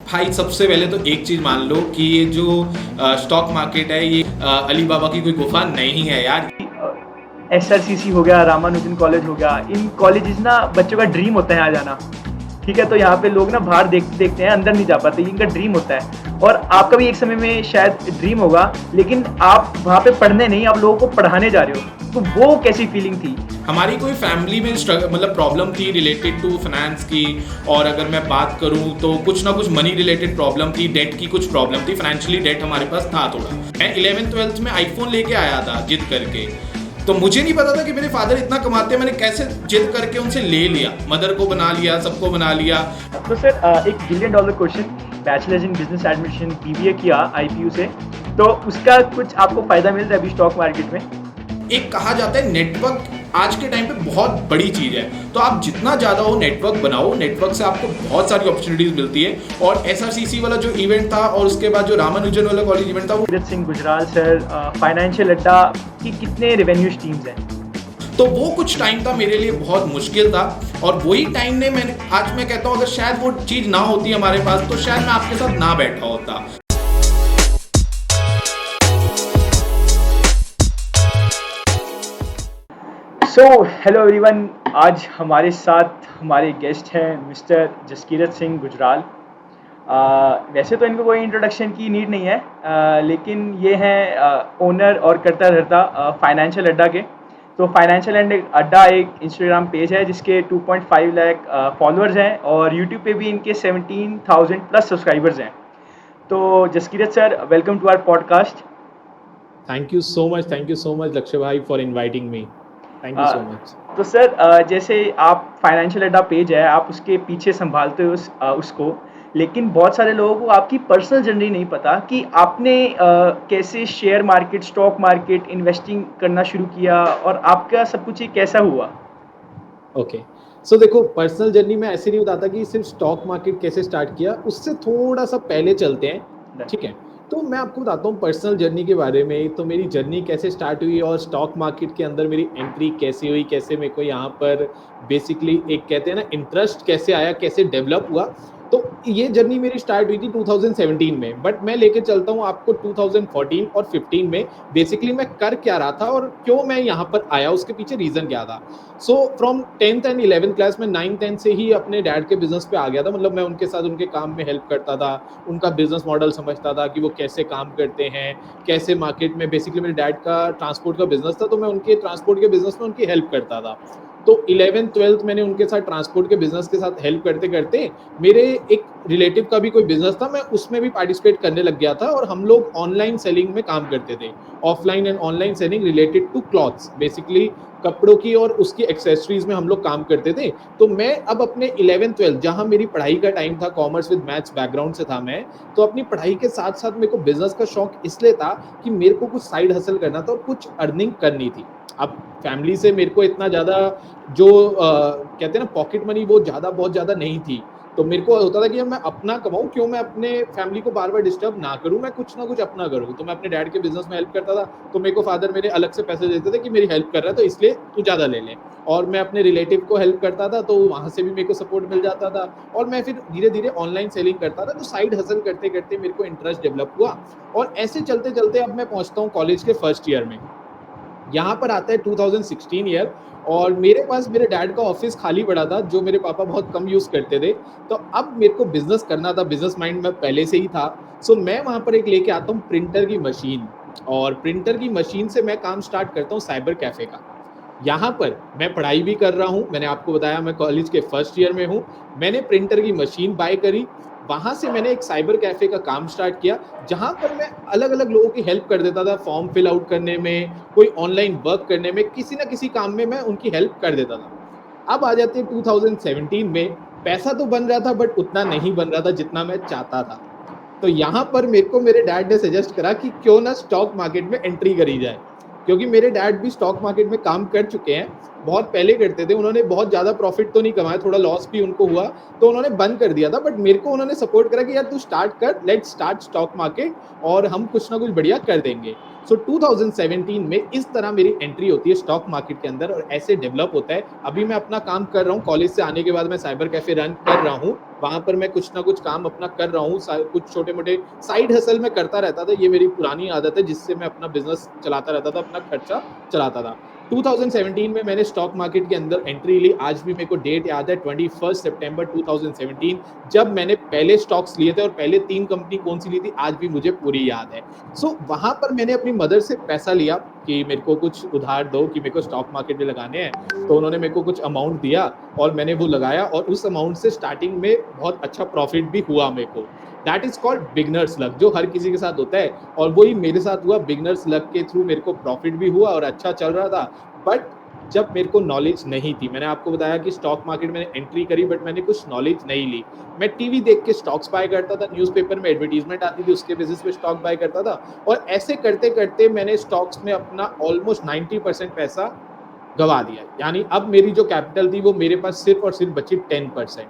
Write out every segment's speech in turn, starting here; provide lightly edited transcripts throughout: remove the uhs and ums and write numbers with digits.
भाई सबसे पहले तो एक चीज़ मान लो कि ये जो स्टॉक मार्केट है ये अली बाबा की कोई गुफा नहीं है यार। SRCC हो गया, रामानुजन कॉलेज हो गया, इन कॉलेजेस ना बच्चों का ड्रीम होता है यहाँ जाना। ठीक है, तो यहाँ पे लोग ना बाहर देखते देखते हैं, अंदर नहीं जा पाते, इनका ड्रीम होता है। और आपका भी एक समय में शायद ड्रीम होगा, लेकिन आप वहाँ पे पढ़ने नहीं, आप लोगों को पढ़ाने जा रहे हो। तो वो कैसी फीलिंग थी? हमारी कोई फैमिली में मतलब प्रॉब्लम थी रिलेटेड टू फाइनेंस की, और अगर मैं बात करूं तो कुछ ना कुछ मनी रिलेटेड प्रॉब्लम थी, डेट की कुछ प्रॉब्लम थी, फाइनेंशियली डेट हमारे पास था थोड़ा। मैं 11th-12th में आईफोन लेके आया था जिद करके, तो मुझे नहीं पता था कि मेरे फादर इतना कमाते हैं। मैंने कैसे जिद करके उनसे ले लिया, मदर को बना लिया, सबको बना लिया। तो सर एक $1 billion question, bachelors in business administration BBA किया IPU से, तो उसका कुछ आपको फायदा मिल रहा है अभी स्टॉक मार्केट में? एक कहा जाता है नेटवर्क आज के टाइम पे बहुत बड़ी चीज़ है, तो आप जितना ज़्यादा हो नेटवर्क बनाओ, नेटवर्क से आपको बहुत सारी अपॉर्चुनिटीज़ मिलती है। और SRCC वाला जो इवेंट था और उसके बाद जो रामानुजन वाला कॉलेज इवेंट था वो जसकीरत सिंह गुजराल सर, फाइनेंशियल अड्डा की कितने रेवेन्यू स्ट्रीम्स हैं? तो वो कुछ टाइम था मेरे लिए बहुत मुश्किल था, और वही टाइम ने आज मैं कहता हूँ अगर शायद वो चीज़ ना होती हमारे पास तो शायद मैं आपके साथ ना बैठा होता। सो हेलो एवरीवन, आज हमारे साथ हमारे गेस्ट हैं मिस्टर जसकीरत सिंह गुजराल। वैसे तो इनको कोई इंट्रोडक्शन की नीड नहीं है, लेकिन ये हैं ओनर और करता धरता फाइनेंशियल अड्डा के। तो फाइनेंशियल अड्डा एक इंस्टाग्राम पेज है जिसके 2.5 लाख फॉलोअर्स हैं, और यूट्यूब पे भी इनके 17,000 प्लस सब्सक्राइबर्स हैं। तो Jaskirat sir, welcome to our podcast. Thank you so much, Lakshay bhai, for inviting me. Thank you so much. तो सर जैसे आप फाइनेंशियल अड्डा पेज है, आप उसके पीछे संभालते हो उसको, लेकिन बहुत सारे लोगों को आपकी पर्सनल जर्नी नहीं पता कि आपने कैसे share market, stock market, investing करना शुरू किया, और आपका सब कुछ ये कैसा हुआ? ओके, सो देखो, पर्सनल जर्नी में ऐसे नहीं बताता कि सिर्फ स्टॉक मार्केट कैसे स्टार्ट किया, उससे थोड़ा सा पहले चलते हैं, ठीक है। तो मैं आपको बताता हूँ पर्सनल जर्नी के बारे में। तो मेरी जर्नी कैसे स्टार्ट हुई और स्टॉक मार्केट के अंदर मेरी एंट्री कैसे हुई, कैसे मेरे को यहाँ पर बेसिकली एक कहते हैं ना इंटरेस्ट कैसे आया, कैसे डेवलप हुआ। तो ये जर्नी मेरी स्टार्ट हुई थी 2017 में, बट मैं लेके चलता हूँ आपको 2014 और 15 में बेसिकली मैं कर क्या रहा था और क्यों मैं यहाँ पर आया, उसके पीछे रीज़न क्या था। So from 10th and 11th class में 9th-10th से ही अपने डैड के बिजनेस पे आ गया था। मतलब मैं उनके साथ उनके काम में हेल्प करता था, उनका बिजनेस मॉडल समझता था कि वो कैसे काम करते हैं, कैसे मार्केट में। बेसिकली मेरे डैड का ट्रांसपोर्ट का बिजनेस था, तो मैं उनके ट्रांसपोर्ट के बिजनेस में उनकी हेल्प करता था। तो 11th-12th मैंने उनके साथ ट्रांसपोर्ट के बिजनेस के साथ हेल्प करते करते मेरे एक रिलेटिव का भी कोई बिजनेस था, मैं उसमें भी पार्टिसिपेट करने लग गया था। और हम लोग ऑनलाइन सेलिंग में काम करते थे, offline and online selling related to clothes, basically कपड़ों की और उसकी एक्सेसरीज में हम लोग काम करते थे। तो मैं अब अपने 11th-12th, जहाँ मेरी पढ़ाई का टाइम था, कॉमर्स विद मैथ्स बैकग्राउंड से था मैं, तो अपनी पढ़ाई के साथ साथ मेरे को बिजनेस का शौक इसलिए था कि मेरे को कुछ साइड हसल करना था और कुछ अर्निंग करनी थी। अब फैमिली से मेरे को इतना ज़्यादा जो कहते हैं ना पॉकेट मनी, वो बहुत ज़्यादा नहीं थी। तो मेरे को होता था कि मैं अपना कमाऊँ, क्यों मैं अपने फैमिली को बार बार डिस्टर्ब ना करूँ, मैं कुछ ना कुछ अपना करूँ। तो मैं अपने डैड के बिजनेस में हेल्प करता था, तो मेरे को फादर मेरे अलग से पैसे देते थे कि मेरी हेल्प कर रहा है तो इसलिए तू ज़्यादा ले ले। और मैं अपने रिलेटिव को हेल्प करता था, तो वहाँ से भी मेरे को सपोर्ट मिल जाता था। और मैं फिर धीरे धीरे ऑनलाइन सेलिंग करता था, तो साइड हसल करते करते मेरे को इंटरेस्ट डेवलप हुआ। और ऐसे चलते चलते अब मैं पहुँचता हूँ कॉलेज के फर्स्ट ईयर में। यहाँ पर आता है 2016 ईयर, और मेरे पास मेरे डैड का ऑफिस खाली पड़ा था जो मेरे पापा बहुत कम यूज़ करते थे। तो अब मेरे को बिजनेस करना था, बिजनेस माइंड में पहले से ही था। सो मैं वहाँ पर एक लेके आता हूँ प्रिंटर की मशीन, और प्रिंटर की मशीन से मैं काम स्टार्ट करता हूँ साइबर कैफ़े का। यहाँ पर मैं पढ़ाई भी कर रहा हूँ, मैंने आपको बताया मैं कॉलेज के फर्स्ट ईयर में हूँ। मैंने प्रिंटर की मशीन बाय करी, वहाँ से मैंने एक साइबर कैफ़े का काम स्टार्ट किया, जहाँ पर मैं अलग अलग लोगों की हेल्प कर देता था, फॉर्म फिल आउट करने में, कोई ऑनलाइन वर्क करने में, किसी ना किसी काम में मैं उनकी हेल्प कर देता था। अब आ जाते हैं 2017 में, पैसा तो बन रहा था बट उतना नहीं बन रहा था जितना मैं चाहता था। तो यहाँ पर मेरे को मेरे डैड ने सजेस्ट करा कि क्यों ना स्टॉक मार्केट में एंट्री करी जाए, क्योंकि मेरे डैड भी स्टॉक मार्केट में काम कर चुके हैं। बहुत पहले करते थे, उन्होंने बहुत ज़्यादा प्रॉफिट तो नहीं कमाया, थोड़ा लॉस भी उनको हुआ, तो उन्होंने बंद कर दिया था। बट मेरे को उन्होंने सपोर्ट करा कि यार तू स्टार्ट कर, लेट्स स्टार्ट स्टॉक मार्केट और हम कुछ ना कुछ बढ़िया कर देंगे। सो 2017 में इस तरह मेरी एंट्री होती है स्टॉक मार्केट के अंदर और ऐसे डेवलप होता है। अभी मैं अपना काम कर रहा हूँ, कॉलेज से आने के बाद मैं साइबर कैफे रन कर रहा हूँ, वहां पर मैं कुछ ना कुछ काम अपना कर रहा हूँ, कुछ छोटे मोटे साइड हसल में करता रहता था। ये मेरी पुरानी आदत है जिससे मैं अपना बिजनेस चलाता रहता था, अपना खर्चा चलाता था। 2017 में मैंने स्टॉक मार्केट के अंदर एंट्री ली। आज भी मेरे को डेट याद है, 21 सितंबर 2017, जब मैंने पहले स्टॉक्स लिए थे, और पहले 3 कंपनी कौन सी ली थी आज भी मुझे पूरी याद है। सो वहां पर मैंने अपनी मदर से पैसा लिया कि मेरे को कुछ उधार दो कि मेरे को स्टॉक मार्केट में लगाने हैं। तो उन्होंने मेरे को कुछ अमाउंट दिया और मैंने वो लगाया, और उस अमाउंट से स्टार्टिंग में बहुत अच्छा प्रॉफिट भी हुआ मेरे को। That is called beginners luck, जो हर किसी के साथ होता है, और वही मेरे साथ हुआ। बिगनर्स लक के थ्रू मेरे को प्रॉफिट भी हुआ और अच्छा चल रहा था। बट जब मेरे को नॉलेज नहीं थी, मैंने आपको बताया कि स्टॉक मार्केट मैंने एंट्री करी, बट मैंने कुछ नॉलेज नहीं ली। मैं टीवी देख के स्टॉक्स बाय करता था, न्यूज़पेपर में एडवर्टीजमेंट आती थी, उसके बेसिस पे स्टॉक बाय करता था, और ऐसे करते करते मैंने स्टॉक्स में अपना ऑलमोस्ट 90% पैसा गवा दिया। यानी अब मेरी जो कैपिटल थी वो मेरे पास सिर्फ और सिर्फ बची 10%।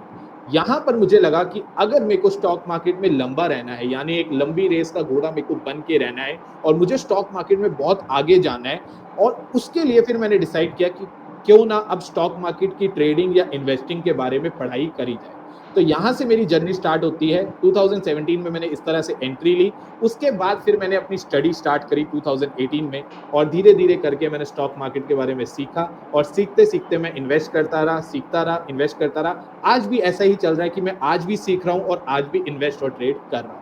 यहाँ पर मुझे लगा कि अगर मेरे को स्टॉक मार्केट में लंबा रहना है, यानी एक लंबी रेस का घोड़ा मेरे को बन के रहना है, और मुझे स्टॉक मार्केट में बहुत आगे जाना है, और उसके लिए फिर मैंने डिसाइड किया कि क्यों ना अब स्टॉक मार्केट की ट्रेडिंग या इन्वेस्टिंग के बारे में पढ़ाई करी जाए। तो यहाँ से मेरी जर्नी स्टार्ट होती है। 2017 में मैंने इस तरह से एंट्री ली। उसके बाद फिर मैंने अपनी स्टडी स्टार्ट करी 2018 में, और धीरे धीरे करके मैंने स्टॉक मार्केट के बारे में सीखा, और सीखते सीखते मैं इन्वेस्ट करता रहा, सीखता रहा, इन्वेस्ट करता रहा। आज भी ऐसा ही चल रहा है कि मैं आज भी सीख रहा हूँ और आज भी इन्वेस्ट और ट्रेड कर रहा हूँ।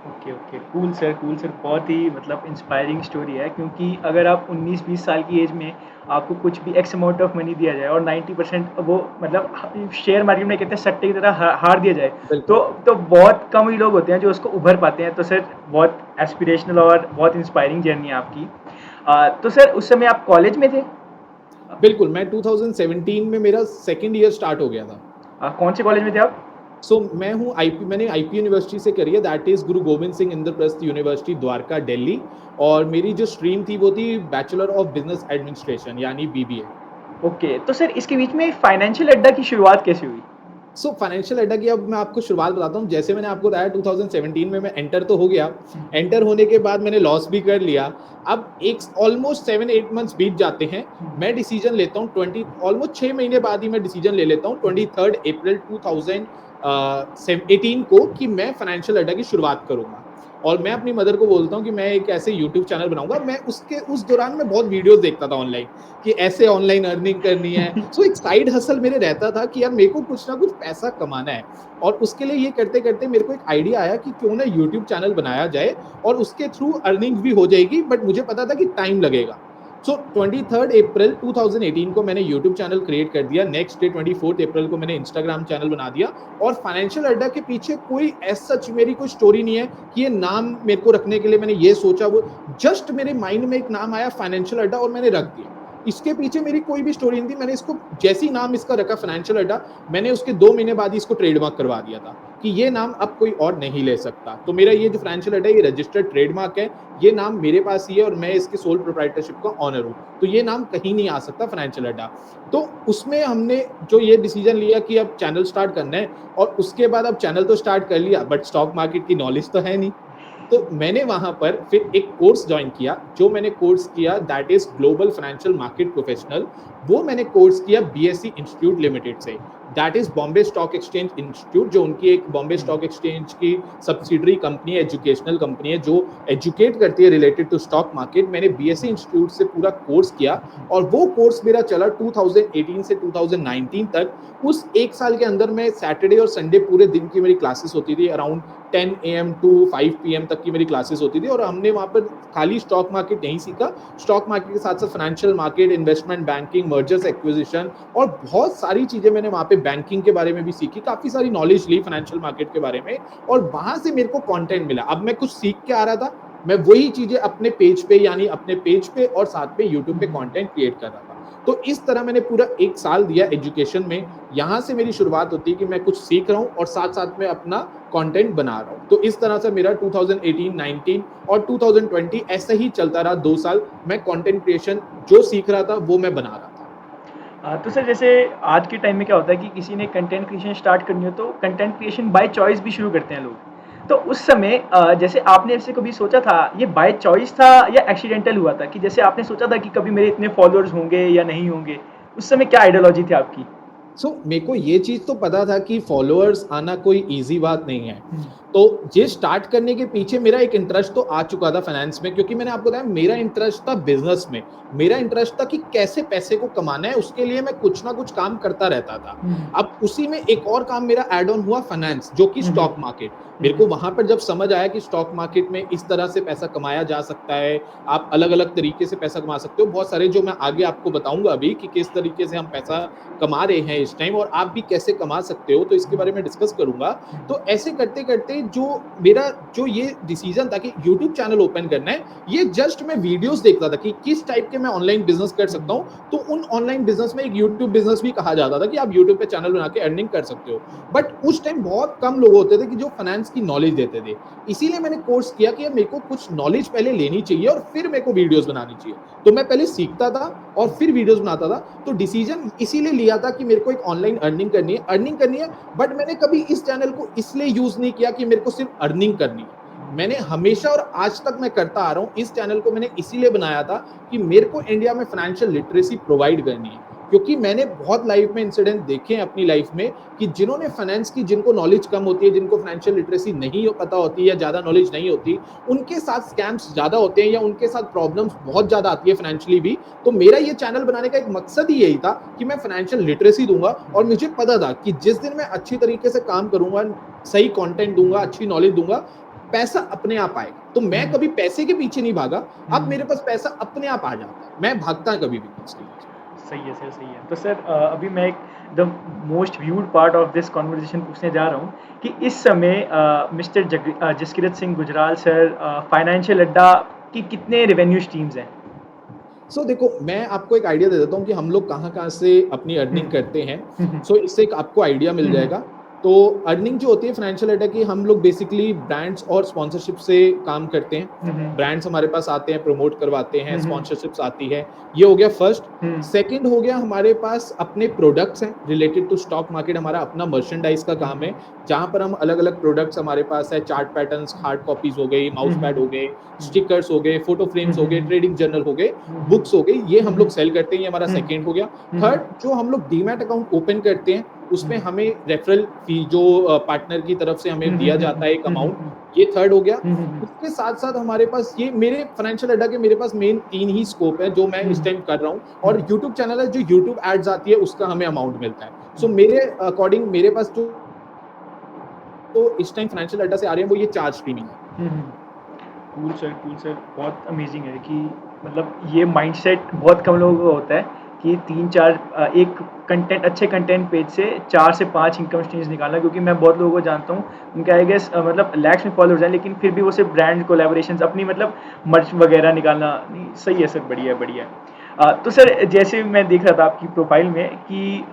Okay okay, cool sir, cool sir. बहुत ही मतलब इंस्पायरिंग स्टोरी है, क्योंकि अगर आप 19-20 साल की एज में आपको कुछ भी एक्स अमाउंट ऑफ मनी दिया जाए और 90% वो मतलब शेयर मार्केट में कहते हैं सट्टे की तरह हार दिया जाए, तो बहुत कम ही लोग होते हैं जो उसको उभर पाते हैं। तो सर बहुत एस्पिरेशनल और बहुत इंस्पायरिंग जर्नी है आपकी। तो सर उस समय आप कॉलेज में थे? बिल्कुल, मैं 2017 में मेरा सेकेंड ईयर स्टार्ट हो गया था। कौन से कॉलेज में थे आप? मैं हूँ मैंने आईपी यूनिवर्सिटी से करी है, that is Guru Govind Singh Indraprastha university, Dwarka, Delhi. और मेरी जो स्ट्रीम थी वो थी बैचलर ऑफ बिजनेस एडमिनिस्ट्रेशन, यानी बीबीए। ओके, तो सर इसके बीच में फाइनेंशियल अड्डा की शुरुआत कैसे हुई? फाइनेंशियल अड्डा की अब मैं आपको शुरुआत बताता हूँ। जैसे मैंने आपको बताया 2017 में मैं एंटर तो हो गया, एंटर होने के बाद मैंने लॉस भी कर लिया। अब एक ऑलमोस्ट 7-8 मंथ्स बीत जाते हैं, मैं डिसीजन लेता हूँ ऑलमोस्ट 6 महीने बाद ही मैं डिसीजन ले लेता हूँ 23 अप्रैल 2018 को कि मैं फाइनेंशियल अड्डा की शुरुआत करूंगा। और मैं अपनी मदर को बोलता हूँ कि मैं एक ऐसे यूट्यूब चैनल बनाऊंगा। मैं उस दौरान मैं बहुत वीडियोस देखता था ऑनलाइन कि ऐसे ऑनलाइन अर्निंग करनी है। सो एक साइड हसल मेरे रहता था कि यार मेरे को कुछ ना कुछ पैसा कमाना है, और उसके लिए ये करते करते मेरे को एक आइडिया आया कि क्यों ना यूट्यूब चैनल बनाया जाए और उसके थ्रू अर्निंग भी हो जाएगी। बट मुझे पता था कि टाइम लगेगा। सो 23 अप्रैल 2018 को मैंने यूट्यूब चैनल क्रिएट कर दिया। नेक्स्ट डे 24 अप्रैल को मैंने इंस्टाग्राम चैनल बना दिया। और फाइनेंशियल अड्डा के पीछे कोई सच मेरी कोई स्टोरी नहीं है कि ये नाम मेरे को रखने के लिए मैंने ये सोचा, वो जस्ट मेरे माइंड में एक नाम आया फाइनेंशियल अड्डा और मैंने रख दिया। इसके पीछे मेरी कोई भी स्टोरी नहीं थी। मैंने इसको जैसे ही नाम इसका रखा फाइनेंशियल अड्डा, मैंने उसके 2 महीने बाद ही इसको ट्रेडमार्क करवा दिया था कि ये नाम अब कोई और नहीं ले सकता। तो मेरा ये जो फाइनेंशियल अड्डा ये रजिस्टर्ड ट्रेडमार्क है, ये नाम मेरे पास ही है और मैं इसके सोल प्रोप्राइटरशिप का ऑनर हूँ। तो ये नाम कहीं नहीं आ सकता फाइनेंशियल अड्डा। तो उसमें हमने जो ये डिसीजन लिया कि अब चैनल स्टार्ट करना है, और उसके बाद अब चैनल तो स्टार्ट कर लिया बट स्टॉक मार्केट की नॉलेज तो है नहीं। तो मैंने वहां पर फिर एक कोर्स ज्वाइन किया। जो मैंने कोर्स किया that is global financial market professional. वो मैंने कोर्स किया बीएससी इंस्टीट्यूट लिमिटेड से, that is Bombay stock exchange institute, जो उनकी एक बॉम्बे स्टॉक एक्सचेंज की सब्सिडरी कंपनी है, एजुकेशनल कंपनी है जो एजुकेट करती है रिलेटेड टू स्टॉक मार्केट। मैंने बीएससी इंस्टीट्यूट से पूरा कोर्स किया, और वो कोर्स मेरा चला 2018 से 2019 तक। उस एक साल के अंदर मैं सैटरडे और संडे पूरे दिन की मेरी क्लासेस होती थी, अराउंड 10 AM टू 5 PM तक की मेरी क्लासेस होती थी। और हमने वहाँ पर खाली स्टॉक मार्केट नहीं सीखा, स्टॉक मार्केट के साथ साथ financial market, investment banking, mergers acquisition, और बहुत सारी चीजें मैंने वहाँ पे बैंकिंग के बारे में भी सीखी। काफी सारी नॉलेज ली फाइनेंशियल मार्केट के बारे में, और वहां से मेरे को कंटेंट मिला। अब मैं कुछ सीख के आ रहा था, मैं वही चीजें अपने पेज पे और साथ में यूट्यूब पे कंटेंट क्रिएट कर रहा था। तो इस तरह मैंने पूरा 1 साल दिया एजुकेशन में। यहाँ से मेरी शुरुआत होती है कि मैं कुछ सीख रहा हूँ और साथ साथ में अपना कंटेंट बना रहा हूँ। तो इस तरह से मेरा 2018, 19 और 2020 ऐसा ही चलता रहा। 2 साल मैं कंटेंट क्रिएशन जो सीख रहा था वो मैं बना रहा था। तो सर जैसे आज के टाइम में क्या होता है कि किसी ने कंटेंट क्रिएशन स्टार्ट करनी हो तो कंटेंट क्रिएशन बाय चॉइस भी शुरू करते हैं लोग। तो उस समय जैसे आपने ऐसे कभी सोचा था ये बाय चॉइस था या एक्सीडेंटल हुआ था कि जैसे आपने सोचा था कि कभी मेरे इतने फॉलोअर्स होंगे या नहीं होंगे? उस समय क्या आइडियोलॉजी थी आपकी? मेरे को ये चीज तो पता था कि फॉलोअर्स आना कोई इजी बात नहीं है। हुँ, तो ये स्टार्ट करने के पीछे मेरा एक इंटरेस्ट तो आ चुका था फाइनेंस में, क्योंकि मैंने आपको बताया मेरा इंटरेस्ट था बिजनेस में। मेरा इंटरेस्ट था कि कैसे पैसे को कमाना है, उसके लिए मैं कुछ ना कुछ काम करता रहता था। हुँ, अब उसी में एक और काम मेरा ऐड ऑन हुआ फाइनेंस, जो कि हुँ, हुँ, स्टॉक मार्केट। हुँ, मेरे को वहां पर जब समझ आया कि स्टॉक मार्केट में इस तरह से पैसा कमाया जा सकता है, आप अलग अलग तरीके से पैसा कमा सकते हो, बहुत सारे जो मैं आगे आपको बताऊंगा अभी कि किस तरीके से हम पैसा कमा रहे हैं इस टाइम, और आप भी कैसे कमा सकते हो, तो इसके बारे में डिस्कस करूंगा। तो ऐसे करते करते जो मेरा जो ये डिसीजन था कि यूट्यूब चैनल ओपन करना है, ये जस्ट मैं वीडियोस देखता था कि किस टाइप के मैं ऑनलाइन बिजनेस कर सकता हूँ। तो उन ऑनलाइन बिजनेस में एक यूट्यूब बिजनेस भी कहा जाता था कि आप यूट्यूब पे चैनल बना के अर्निंग कर सकते हो। बट उस टाइम बहुत कम लोग होते थे कि जो फाइनेंस की नॉलेज देते थे। इसीलिए मैंने कोर्स किया कि मेरे को कुछ नॉलेज पहले लेनी चाहिए और फिर मेरे को वीडियोस बनानी चाहिए। तो मैं पहले सीखता था और फिर वीडियोस बनाता था। तो डिसीजन इसीलिए लिया था कि मेरे को एक ऑनलाइन अर्निंग करनी है। बट मैंने कभी इस चैनल को इसलिए यूज नहीं किया कि मेरे को सिर्फ अर्निंग करनी है। मैंने हमेशा और आज तक मैं करता आ रहा हूं, इस चैनल को मैंने इसीलिए बनाया था कि मेरे को इंडिया में फाइनेंशियल लिटरेसी प्रोवाइड करनी है। क्योंकि मैंने बहुत लाइफ में इंसिडेंट देखे हैं अपनी लाइफ में कि जिन्होंने फाइनेंस की, जिनको नॉलेज कम होती है, जिनको फाइनेंशियल लिटरेसी नहीं पता होती या ज्यादा नॉलेज नहीं होती, उनके साथ स्कैम्स ज्यादा होते हैं या उनके साथ प्रॉब्लम्स बहुत ज्यादा आती है फाइनेंशियली भी। तो मेरा ये चैनल बनाने का एक मकसद ही यही था कि मैं फाइनेंशियल लिटरेसी दूंगा। और मुझे पता था कि जिस दिन मैं अच्छी तरीके से काम करूंगा, सही कंटेंट दूंगा, अच्छी नॉलेज दूंगा, पैसा अपने आप आएगा। तो मैं कभी पैसे के पीछे नहीं भागा। अब मेरे पास पैसा अपने आप आ जाता है, मैं भागता कभी भी नहीं इसके पीछे। सही है सर, सही है। तो सर अभी मैं एक the most viewed part of this conversation पूछने जा रहा हूँ कि इस समय mister Jaskirat Singh Gujral sir financial अड्डा की कितने रेवेन्यू स्ट्रीम्स हैं? देखो, मैं आपको एक आइडिया दे देता हूँ कि हम लोग कहाँ-कहाँ से अपनी हुँ, अर्निंग करते हैं। हुँ, इससे एक आपको आइडिया मिल हुँ, जाएगा। तो अर्निंग जो होती है फाइनेंशियल एड की, हम लोग बेसिकली ब्रांड्स और स्पॉन्सरशिप से काम करते हैं। हुँ, ब्रांड्स हमारे पास आते हैं, प्रमोट करवाते हैं, हुँ, हुँ, स्पॉन्सरशिप्स आती है। ये हो गया फर्स्ट। हुँ, सेकंड हो गया हमारे पास अपने प्रोडक्ट्स हैं रिलेटेड टू स्टॉक मार्केट, हमारा अपना मर्चेंडाइज़ का काम है, जहाँ पर हम अलग-अलग प्रोडक्ट्स हमारे पास है, चार्ट पैटर्न्स, हार्ड कॉपीज़ हो गई, हुँ, माउस पैड हो गए, हुँ, स्टिकर्स हो गए, फोटो हुँ, फ्रेम्स हो हुँ, गए, ट्रेडिंग जर्नल हो गए, हुँ, बुक्स हो गई, ये हुँ, हम लोग हुँ, सेल करते हैं, ये हमारा हुँ, सेकंड हो गया। हुँ, थर्ड, जो हम लोग डीमैट अकाउंट ओपन करते हैं, उसमें हमें रेफरल फी जो पार्टनर की तरफ से हमें हुँ, दिया हुँ, जाता है एक हुँ, अमाउंट, हुँ, ये थर्ड हो गया। हुँ, हुँ, उसके साथ-साथ हमारे पास ये मेरे फाइनेंशियल अड्डा के मेरे पास मेन 3 ही स्कोप है जो मैं हुँ, इस टाइम कर रहा हूँ, हुँ, और यूट्यूब चैनल है, जो यूट्यूब एड्स आती है उसका हमें अमाउंट मिलता है। हुँ, मेरे अकॉर्डिंग मेरे पास तो इस टाइम फाइनेंशियल अड्डा से आ रहे हैं वो ये 4 स्ट्रीमिंग है। हुँ, हुँ। कूल सर, बहुत अमेजिंग है कि मतलब ये माइंडसेट बहुत कम लोगों को होता है कि 3-4 एक कंटेंट अच्छे कंटेंट पेज से 4 से 5 इनकम स्ट्रीम्स निकालना, क्योंकि मैं बहुत लोगों को जानता हूँ, उनके आई गेस मतलब लैक्स में फॉलोअर्स हैं, लेकिन फिर भी वो सिर्फ ब्रांड कोलैबोरेशंस अपनी मतलब मर्च वगैरह निकालना नहीं। सही है सर, बढ़िया है, बढ़िया है। तो सर जैसे मैं देख रहा था आपकी प्रोफाइल में कि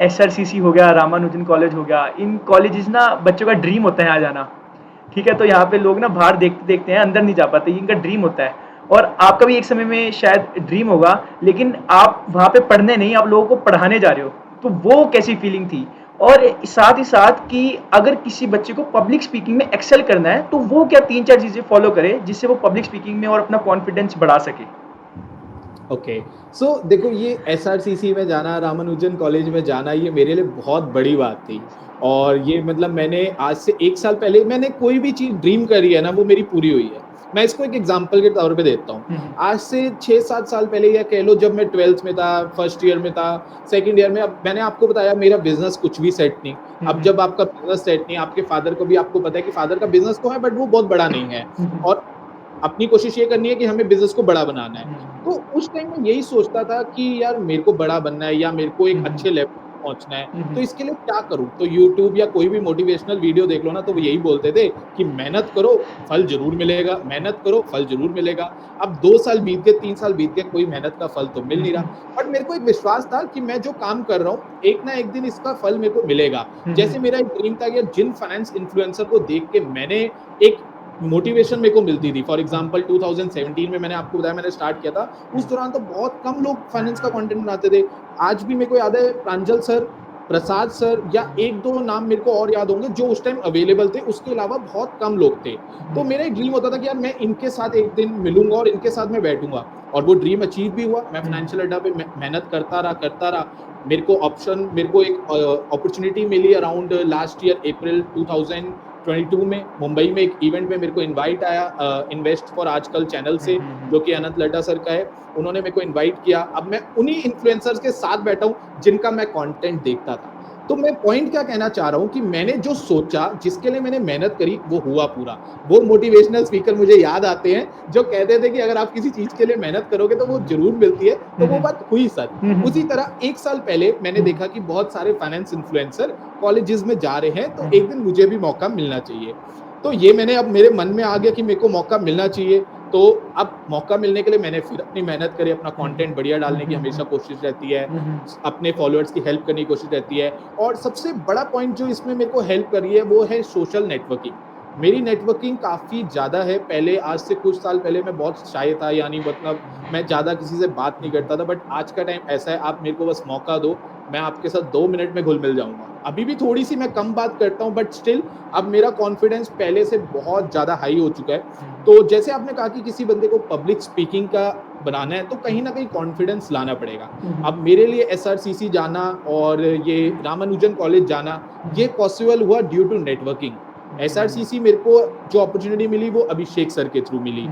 एसआरसीसी हो गया, रामानुजन कॉलेज हो गया, इन कॉलेजेस ना बच्चों का ड्रीम होता है यहाँ जाना। ठीक है, तो यहाँ पे लोग ना बाहर देखते देखते हैं, अंदर नहीं जा पाते, ये इनका ड्रीम होता है। और आपका भी एक समय में शायद ड्रीम होगा, लेकिन आप वहाँ पे पढ़ने नहीं, आप लोगों को पढ़ाने जा रहे हो। तो वो कैसी फीलिंग थी? और साथ ही साथ कि अगर किसी बच्चे को पब्लिक स्पीकिंग में एक्सेल करना है, तो वो क्या 3-4 चीज़ें फॉलो करे जिससे वो पब्लिक स्पीकिंग में और अपना कॉन्फिडेंस बढ़ा सके? ओके, देखो, ये एसआरसीसी में जाना, रामानुजन कॉलेज में जाना, ये मेरे लिए बहुत बड़ी बात थी। और ये मतलब मैंने आज से 1 साल पहले मैंने कोई भी चीज़ ड्रीम करी है ना, वो मेरी पूरी हुई है। मैं इसको एक एग्ज़ाम्पल के तौर पे देता हूँ। हुँ, आज से 6-7 साल पहले, या कह लो जब मैं 12th में था, फर्स्ट ईयर में था, सेकंड ईयर में, अब मैंने आपको बताया मेरा बिज़नेस कुछ भी सेट नहीं। हुँ, अब हुँ, जब आपका बिज़नेस सेट नहीं, आपके फादर को भी आपको पता है कि फादर का बिज़नेस तो है बट वो बहुत बड़ा नहीं है, हुँ, हुँ, और अपनी कोशिश ये करनी है कि हमें बिज़नेस को बड़ा बनाना है। हुँ, तो उस टाइम में यही सोचता था कि यार मेरे को बड़ा बनना है या मेरे को हुँ, एक हुँ, अच्छे लेवल पे पहुँचना है, हुँ, तो हुँ, इसके लिए क्या करूँ? तो यूट्यूब या कोई भी मोटिवेशनल वीडियो देख लो ना, तो वो यही बोलते थे कि मेहनत करो, फल ज़रूर मिलेगा, मेहनत करो, फल ज़रूर मिलेगा। अब 2 साल बीत गए, 3 साल बीत गए, कोई मेहनत का फल तो मिल नहीं रहा। बट मेरे को एक विश्वास था कि मैं जो काम कर रहा हूँ, एक ना एक दिन इसका फल मेरे को मिलेगा। हुँ, हुँ, जैसे मेरा एक ड्रीम था कि जिन फाइनेंस इन्फ्लुएंसर को देख के मैंने एक मोटिवेशन मेरे को मिलती थी। फॉर एग्जांपल 2017 में मैंने आपको बताया मैंने स्टार्ट किया था, उस दौरान तो बहुत कम लोग फाइनेंस का कंटेंट बनाते थे। आज भी मेरे को याद है प्रांजल सर, प्रसाद सर या 1-2 नाम मेरे को और याद होंगे जो उस टाइम अवेलेबल थे, उसके अलावा बहुत कम लोग थे। तो मेरा एक ड्रीम होता था कि यार मैं इनके साथ एक दिन मिलूंगा और इनके साथ मैं बैठूंगा, और वो ड्रीम अचीव भी हुआ। मैं फाइनेंशियल अड्डा पे मेहनत करता रहा। मेरे को एक अपॉर्चुनिटी मिली अराउंड लास्ट ईयर अप्रैल 2022 में मुंबई में एक इवेंट में मेरे को इनवाइट आया इन्वेस्ट फॉर आजकल चैनल से, जो कि अनंत लड्डा सर का है। उन्होंने मेरे को इनवाइट किया। अब मैं उन्हीं इन्फ्लुएंसर्स के साथ बैठा हूँ जिनका मैं कंटेंट देखता था। तो मैं पॉइंट क्या कहना चाह रहा हूँ कि मैंने जो सोचा, जिसके लिए मैंने मेहनत करी, वो हुआ पूरा। वो मोटिवेशनल स्पीकर मुझे याद आते हैं जो कहते थे कि अगर आप किसी चीज के लिए मेहनत करोगे तो वो जरूर मिलती है। तो वो बात हुई सर। उसी तरह 1 साल पहले मैंने देखा कि बहुत सारे फाइनेंस इन्फ्लुएंसर कॉलेजेस में जा रहे हैं, तो एक दिन मुझे भी मौका मिलना चाहिए। तो ये मैंने अब मेरे मन में आ गया कि मेरे को मौका मिलना चाहिए। तो अब मौका मिलने के लिए मैंने फिर अपनी मेहनत करी, अपना कंटेंट बढ़िया डालने की हमेशा कोशिश रहती है, अपने फॉलोअर्स की हेल्प करने की कोशिश रहती है। और सबसे बड़ा पॉइंट जो इसमें मेरे को हेल्प करी है वो है सोशल नेटवर्किंग। मेरी नेटवर्किंग काफ़ी ज़्यादा है। पहले, आज से कुछ साल पहले मैं बहुत शाय था, यानी मतलब मैं ज़्यादा किसी से बात नहीं करता था। बट आज का टाइम ऐसा है, आप मेरे को बस मौका दो, मैं आपके साथ 2 मिनट में घुल मिल जाऊंगा। अभी भी थोड़ी सी मैं कम बात करता हूँ, बट स्टिल अब मेरा कॉन्फिडेंस पहले से बहुत ज़्यादा हाई हो चुका है। तो जैसे आपने कहा कि किसी बंदे को पब्लिक स्पीकिंग का बनाना है, तो कहीं ना कहीं कॉन्फिडेंस लाना पड़ेगा। अब मेरे लिए SRCC जाना और ये रामानुजन कॉलेज जाना, ये पॉसिबल हुआ ड्यू टू नेटवर्किंग। SRCC मेरे को जो अपॉर्चुनिटी मिली वो अभिषेक सर के थ्रू मिली,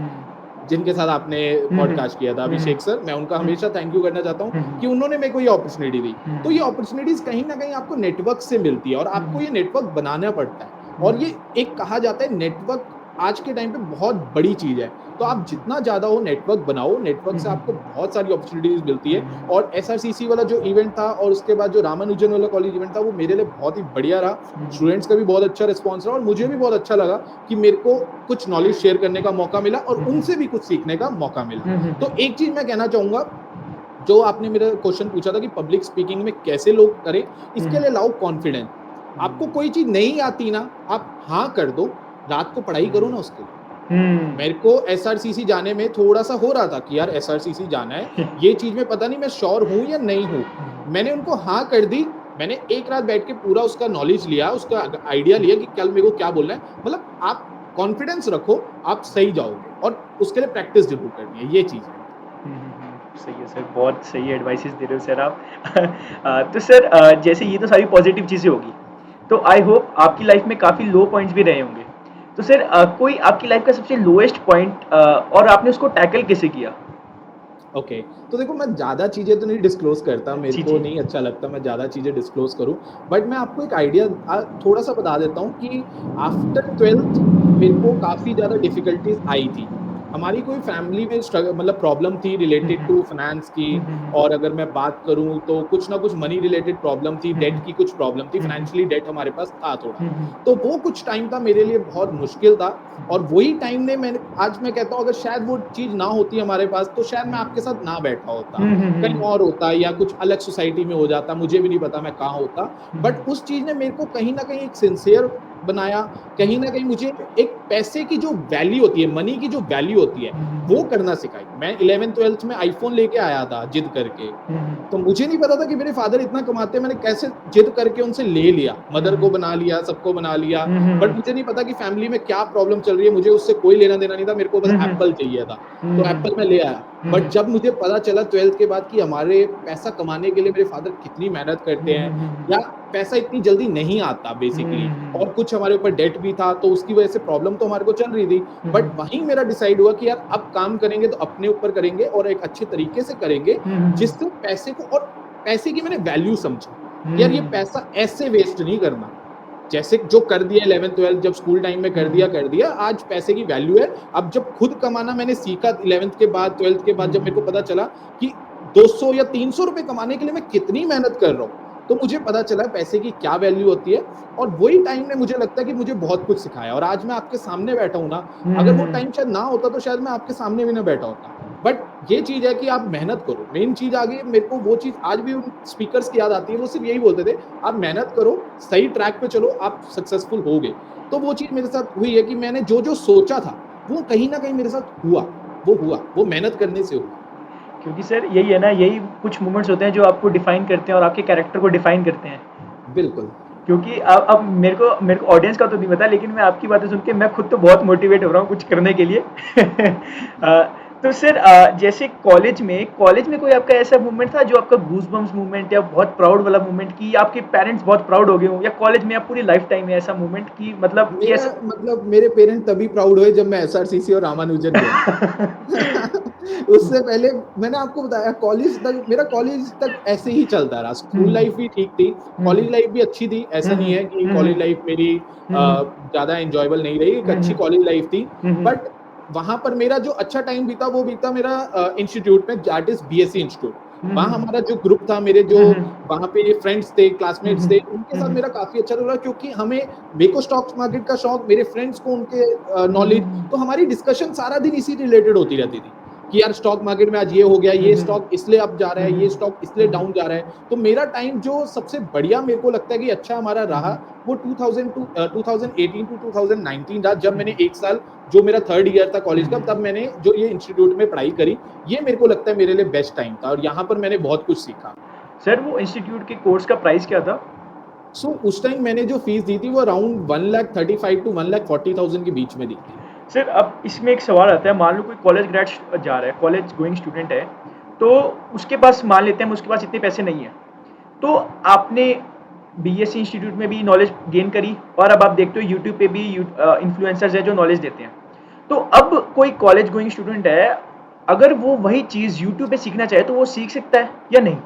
जिनके साथ आपने पॉडकास्ट किया था, अभिषेक सर। मैं उनका हमेशा थैंक यू करना चाहता हूँ कि उन्होंने मेरे को ये अपॉर्चुनिटी दी। तो ये अपॉर्चुनिटीज कहीं ना कहीं आपको नेटवर्क से मिलती है, और आपको ये नेटवर्क बनाना पड़ता है। और ये एक कहा जाता है नेटवर्क आज के टाइम पे बहुत बड़ी चीज है। तो आप जितना ज्यादा हो नेटवर्क बनाओ, नेटवर्क से आपको बहुत सारी अपॉर्चुनिटीज मिलती है। और SRCC वाला जो इवेंट था और उसके बाद जो रामानुजन वाला कॉलेज इवेंट था, वो मेरे लिए बहुत ही बढ़िया रहा। स्टूडेंट्स का भी बहुत अच्छा रिस्पॉन्स रहा, और मुझे भी बहुत अच्छा लगा कि मेरे को कुछ नॉलेज शेयर करने का मौका मिला और उनसे भी कुछ सीखने का मौका मिला। तो एक चीज मैं कहना चाहूंगा, जो आपने मेरा क्वेश्चन पूछा था कि पब्लिक स्पीकिंग में कैसे लोग करें, इसके लिए लाओ कॉन्फिडेंस। आपको कोई चीज नहीं आती ना, आप हाँ कर दो, रात को पढ़ाई करो ना उसके लिए। मेरे को SRCC जाने में थोड़ा सा हो रहा था कि यार SRCC जाना है, ये चीज में पता नहीं मैं श्योर हूं या नहीं हूं। मैंने उनको हाँ कर दी। मैंने एक रात बैठ के पूरा उसका नॉलेज लिया, उसका आइडिया लिया कि कल मेरे को क्या बोलना है। मतलब आप कॉन्फिडेंस रखो, आप सही जाओगे, और उसके लिए प्रैक्टिस जरूर करनी है, ये चीज है। सही है सर, बहुत सही एडवाइसेस दे रहे हो सर आप। तो सर जैसे ये तो सारी पॉजिटिव चीज़ें होगी, तो आई होप आपकी लाइफ में काफ़ी लो पॉइंट्स भी रहे होंगे। तो सर कोई आपकी लाइफ का सबसे लोएस्ट पॉइंट और आपने उसको टैकल कैसे किया? ओके तो देखो, मैं ज़्यादा चीज़ें तो नहीं डिस्क्लोज करता, मेरे जी, को जी। नहीं अच्छा लगता मैं ज़्यादा चीज़ें डिस्क्लोज करूं। बट मैं आपको एक आइडिया थोड़ा सा बता देता हूं कि आफ्टर 12th मेरे को काफ़ी ज़्यादा डिफिकल्टीज आई थी। हमारी कोई फैमिली में मतलब प्रॉब्लम थी रिलेटेड टू फाइनेंस की। और अगर मैं बात करूं तो कुछ ना कुछ मनी रिलेटेड प्रॉब्लम थी, डेट की कुछ प्रॉब्लम थी, फाइनेंशियली डेट हमारे पास था थोड़ा। तो वो कुछ टाइम था मेरे लिए बहुत मुश्किल था। और वही टाइम ने मैंने, आज मैं कहता हूँ अगर शायद वो चीज़ ना होती हमारे पास, तो शायद मैं आपके साथ ना बैठा होता, कहीं और होता, या कुछ अलग सोसाइटी में हो जाता, मुझे भी नहीं पता मैं कहाँ होता। बट उस चीज़ ने मेरे को कहीं ना कहीं एक सिंसियर बनाया। कहीं ना कहीं मुझे एक पैसे की जो वैल्यू होती है, मनी की जो वैल्यू होती है, वो करना सिखाई। मैं 11th-12th में आईफोन लेके आया था जिद करके। तो मुझे नहीं पता था कि मेरे फादर इतना कमाते हैं, मैंने कैसे जिद करके उनसे ले लिया, मदर को बना लिया, सबको बना लिया। बट मुझे नहीं पता कि फैमिली में क्या प्रॉब्लम चल रही है, मुझे उससे कोई लेना देना नहीं था, मेरे को बस एप्पल चाहिए था। तो एप्पल मैं ले आया। बट जब मुझे पता चला 12th के बाद कि हमारे पैसा कमाने के लिए मेरे फादर कितनी मेहनत करते हैं, या पैसा इतनी जल्दी नहीं आता बेसिकली, और कुछ हमारे ऊपर डेट भी था, तो उसकी वजह से प्रॉब्लम तो हमारे को चल रही थी। बट वहीं मेरा डिसाइड हुआ कि यार अब काम करेंगे तो अपने ऊपर करेंगे और एक अच्छे तरीके से करेंगे, जिससे पैसे को, और पैसे की मैंने वैल्यू समझा। यार ये पैसा ऐसे वेस्ट नहीं करना, जैसे जो कर दिया 11th-12th जब स्कूल टाइम में कर दिया, आज पैसे की वैल्यू है। अब जब खुद कमाना मैंने सीखा 11th के बाद, 12th के बाद, जब मेरे को पता चला कि 200 या 300 रुपए कमाने के लिए मैं कितनी मेहनत कर रहा हूँ, तो मुझे पता चला पैसे की क्या वैल्यू होती है। और वही टाइम ने मुझे लगता है कि मुझे बहुत कुछ सिखाया, और आज मैं आपके सामने बैठा हूँ ना। अगर वो टाइम शायद ना होता तो शायद मैं आपके सामने भी ना बैठा होता। बट ये चीज है कि आप मेहनत करो, मेन चीज आ गई। मेरे को वो चीज आज भी उन स्पीकर्स की याद आती है, वो सिर्फ यही बोलते थे, आप मेहनत करो, सही ट्रैक पे चलो, आप सक्सेसफुल होगे। तो वो चीज़ मेरे साथ हुई है कि मैंने जो सोचा था वो कहीं ना कहीं मेरे साथ हुआ, वो मेहनत करने से हुआ। क्योंकि सर यही है ना, यही कुछ मोमेंट्स होते हैं जो आपको डिफाइन करते हैं और आपके कैरेक्टर को डिफाइन करते हैं। बिल्कुल। क्योंकि अब मेरे को ऑडियंस का तो नहीं पता, लेकिन मैं आपकी बातें सुन के मैं खुद तो बहुत मोटिवेट हो रहा हूँ कुछ करने के लिए। तो सर जैसे कॉलेज में कोई आपका ऐसा मूवमेंट था जो आपका गूज बम्स मूवमेंट या बहुत प्राउड वाला मूवमेंट की आपके पेरेंट्स बहुत प्राउड हो गए हो, या कॉलेज में या पूरी लाइफ टाइम में ऐसा मूवमेंट की मतलब कि मेरा ऐसा। मतलब मेरे पेरेंट्स तभी प्राउड हुए जब मैं एसआरसीसी और रामानुजन गया। उससे पहले मैंने आपको बताया कॉलेज तक ऐसे ही चलता रहा। स्कूल लाइफ भी ठीक थी, कॉलेज लाइफ भी अच्छी थी। ऐसा नहीं है कि कॉलेज लाइफ मेरी ज्यादा एंजॉयबल नहीं रही, एक अच्छी कॉलेज लाइफ थी। बट वहां पर मेरा जो अच्छा टाइम बीता वो बीता मेरा इंस्टीट्यूट में, दैट इज बीएससी इंस्टीट्यूट। वहाँ हमारा जो ग्रुप था, मेरे जो वहाँ पे फ्रेंड्स थे, क्लासमेट्स थे, उनके साथ मेरा काफी अच्छा रहा, क्योंकि मेरे को स्टॉक मार्केट का शौक, मेरे फ्रेंड्स को उनके नॉलेज, तो हमारी डिस्कशन सारा दिन इसी रिलेटेड होती रहती थी कि यार स्टॉक मार्केट में आज ये हो गया, ये स्टॉक इसलिए अप जा रहा है, ये स्टॉक इसलिए डाउन जा रहा है। तो मेरा टाइम जो सबसे बढ़िया मेरे को लगता है कि अच्छा हमारा रहा, वो 2018 टू 2019 रहा, जब मैंने एक साल, जो मेरा थर्ड ईयर था कॉलेज का, तब मैंने जो ये इंस्टीट्यूट में पढ़ाई करी, ये मेरे को लगता है मेरे लिए बेस्ट टाइम था और यहाँ पर मैंने बहुत कुछ सीखा। सर वो इंस्टीट्यूट के कोर्स का प्राइस क्या था? उस टाइम मैंने जो फीस दी थी वो अराउंड 1,35,000 टू 1,40,000 के बीच में दी थी। सर अब इसमें एक सवाल आता है, मान लो कोई कॉलेज ग्रेड जा रहा है, कॉलेज गोइंग स्टूडेंट है, तो उसके पास, मान लेते हैं उसके पास इतने पैसे नहीं है, तो आपने बीएससी इंस्टीट्यूट में भी नॉलेज गेन करी और अब आप देखते हो यूट्यूब पे भी इन्फ्लुएंसर्स है जो नॉलेज देते हैं, तो अब कोई कॉलेज गोइंग स्टूडेंट है, अगर वो वही चीज़ यूट्यूब पे सीखना चाहे तो वो सीख सकता है या नहीं?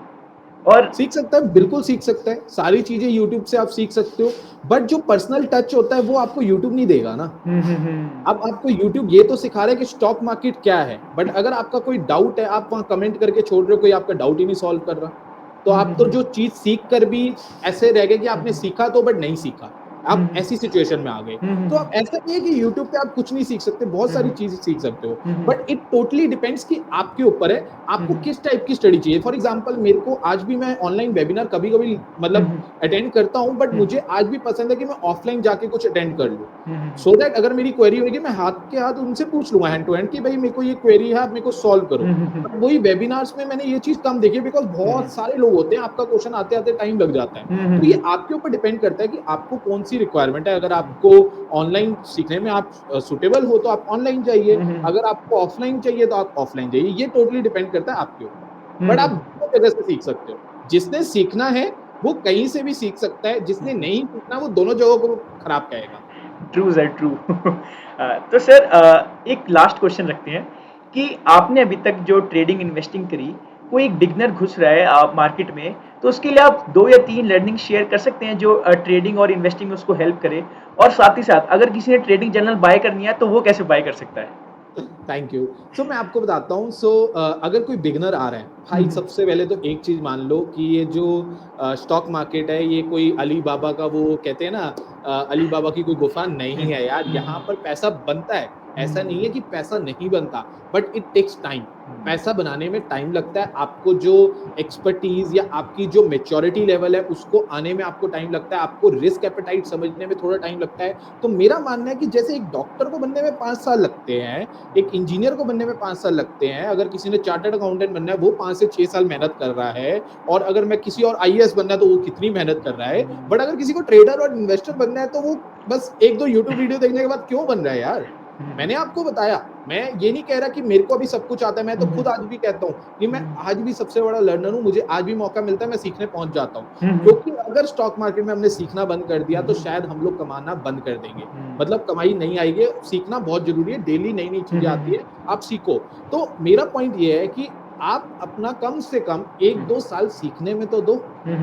और सीख सकता है, बिल्कुल सीख सकता है, सारी चीजें यूट्यूब से आप सीख सकते हो, बट जो पर्सनल टच होता है वो आपको यूट्यूब नहीं देगा ना। अब आपको यूट्यूब ये तो सिखा रहा है कि स्टॉक मार्केट क्या है, बट अगर आपका कोई डाउट है, आप वहां कमेंट करके छोड़ रहे हो, कोई आपका डाउट ही नहीं सॉल्व कर रहा, तो आप तो जो चीज सीख कर भी ऐसे रह गए कि आपने सीखा तो बट नहीं सीखा, आप ऐसी सिचुएशन में आ गए। तो आप, ऐसा नहीं है कि यूट्यूब पे आप कुछ नहीं सीख सकते, बहुत सारी चीजें सीख सकते हो, बट इट टोटली डिपेंड्स कि आपके ऊपर है, आपको किस टाइप की स्टडी चाहिए। फॉर एग्जांपल मेरे को आज भी, मैं ऑनलाइन वेबिनार कभी कभी मतलब अटेंड करता हूं, बट मुझे आज भी पसंद है कि मैं ऑफलाइन जाके कुछ अटेंड कर लूं, सो दैट अगर मेरी क्वेरी होगी मैं हाथ के हाथ उनसे पूछ लूंगा हैंड टू हैंड कि भाई मेरे को ये क्वेरी है, आप मेरे को सॉल्व करो। बट वही वेबिनार्स में मैंने ये चीज कम देखी, बिकॉज बहुत सारे लोग होते हैं, आपका क्वेश्चन आते आते टाइम लग जाता है। तो ये आपके ऊपर डिपेंड करता है कि आपको कौन सी रिक्वायरमेंट है। अगर आपको ऑनलाइन सीखने में आप सुटेबल हो तो आप ऑनलाइन जाइए, अगर आपको ऑफलाइन चाहिए तो आप ऑफलाइन जाइए, ये टोटली डिपेंड करता है आपके ऊपर। बट आप दोनों जगह से सीख सकते हो, जिसने सीखना है वो कहीं से भी सीख सकता है, जिसने नहीं सीखना वो दोनों जगहों को खराब कहेगा। True sir, true. तो सर एक लास्ट क्वेश्चन रखते हैं कि आपने अभी तक जो ट्रेडिंग इन्वेस्टिंग करी, कोई एक बिगनर घुस रहा है आप मार्केट में, तो उसके लिए आप 2 या 3 लर्निंग शेयर कर सकते हैं जो ट्रेडिंग और इन्वेस्टिंग में उसको हेल्प करे, और साथ ही साथ अगर किसी ने ट्रेडिंग जर्नल बाय करनी है तो वो कैसे बाय कर सकता है? Thank you. मैं आपको बताता हूँ। अगर कोई बिगनर आ रहा है भाई, सबसे पहले तो एक चीज मान लो कि ये जो स्टॉक मार्केट है, ये कोई अली बाबा का, वो कहते हैं ना, अली बाबा की कोई गुफा नहीं है यार। यहाँ पर पैसा बनता है, ऐसा नहीं है कि पैसा नहीं बनता, बट इट टेक्स टाइम। पैसा बनाने में टाइम लगता है, आपको जो एक्सपर्टीज या आपकी जो मेच्योरिटी लेवल है उसको आने में आपको टाइम लगता है, आपको रिस्क एपेटाइट समझने में थोड़ा टाइम लगता है। तो मेरा मानना है कि जैसे एक डॉक्टर को बनने में 5 साल लगते हैं, एक इंजीनियर को बनने में 5 साल लगते हैं, अगर किसी ने चार्टर्ड अकाउंटेंट बनना है वो 5 से 6 साल मेहनत कर रहा है, और अगर मैं किसी और आईएएस बनना है तो वो कितनी मेहनत कर रहा है, बट अगर किसी को ट्रेडर और इन्वेस्टर बनना है तो वो बस 1-2 यूट्यूब वीडियो देखने के बाद क्यों बन रहा है यार। मैंने आपको बताया, मैं ये नहीं कह रहा कि मेरे को अभी सब कुछ आता है, मैं तो खुद आज भी कहता हूँ कि मैं आज भी सबसे बड़ा लर्नर हूँ, मुझे आज भी मौका मिलता है, मैं सीखने पहुंच जाता हूँ। क्योंकि अगर स्टॉक मार्केट में हमने सीखना बंद कर दिया तो शायद हम लोग कमाना बंद कर देंगे, मतलब कमाई नहीं आएगी। सीखना बहुत जरूरी है, डेली नई नई चीजें आती है, आप सीखो। तो मेरा पॉइंट ये है कि आप अपना कम से कम 1-2 साल सीखने में तो दो।